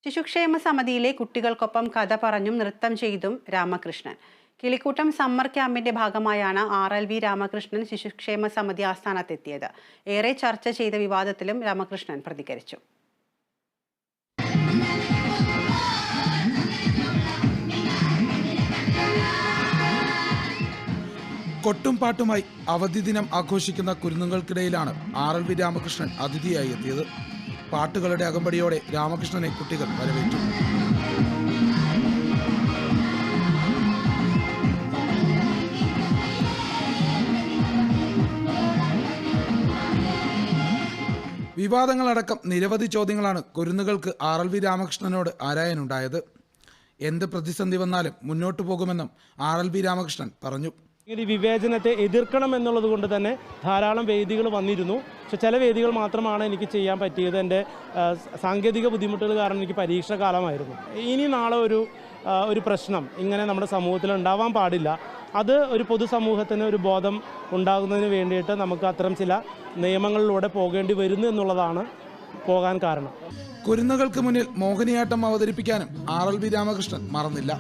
ശിശുക്ഷേമ സമിതിയിലെ കുട്ടികൾക്കൊപ്പം കഥ പറഞ്ഞും നൃത്തം ചെയ്തും രാമകൃഷ്ണൻ. കിളിക്കൂട്ടം സമ്മർ ക്യാമ്പിന്റെ ഭാഗമായാണ് RLV രാമകൃഷ്ണൻ ശിശുക്ഷേമ സമിതി ആസ്ഥാനത്തെത്തിയത്. ഏറെ ചർച്ച ചെയ്ത വിവാദത്തിലും രാമകൃഷ്ണൻ പ്രതികരിച്ചു. കൊട്ടും പാട്ടുമായി അവധി ദിനം ആഘോഷിക്കുന്ന കുരുന്നുകൾക്കിടയിലാണ് RLV രാമകൃഷ്ണൻ അതിഥിയായി എത്തിയത്. പാട്ടുകളുടെ അകമ്പടിയോടെ രാമകൃഷ്ണനെ കുട്ടികൾ വരവേറ്റു. വിവാദങ്ങളടക്കം നിരവധി ചോദ്യങ്ങളാണ് കുരുന്നുകൾക്ക് RLV രാമകൃഷ്ണനോട് ആരായാനുണ്ടായത്. എന്ത് പ്രതിസന്ധി വന്നാലും മുന്നോട്ടു പോകുമെന്നും RLV രാമകൃഷ്ണൻ പറഞ്ഞു. ഈ വിവേചനത്തെ എതിർക്കണം എന്നുള്ളത് കൊണ്ട് തന്നെ ധാരാളം വേദികൾ വന്നിരുന്നു. പക്ഷെ ചില വേദികൾ മാത്രമാണ് എനിക്ക് ചെയ്യാൻ പറ്റിയത്. എൻ്റെ സാങ്കേതിക ബുദ്ധിമുട്ടുകൾ കാരണം എനിക്ക് പരീക്ഷ കാലമായിരുന്നു. ഇനി നാളെ ഒരു പ്രശ്നം ഇങ്ങനെ നമ്മുടെ സമൂഹത്തിൽ ഉണ്ടാവാൻ പാടില്ല. അത് ഒരു പൊതുസമൂഹത്തിന് ഒരു ബോധം ഉണ്ടാകുന്നതിന് വേണ്ടിയിട്ട് നമുക്ക് അത്തരം ചില നിയമങ്ങളിലൂടെ പോകേണ്ടി വരുന്നു എന്നുള്ളതാണ് പോകാൻ കാരണം. കുരുന്നുകൾക്ക് മുന്നിൽ മോഹിനിയാട്ടം അവതരിപ്പിക്കാനും RLV രാമകൃഷ്ണൻ മറന്നില്ല.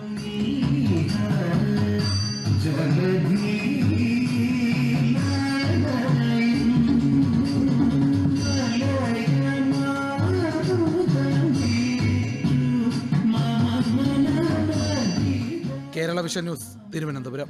Kerala vision news, Thiruvananthapuram.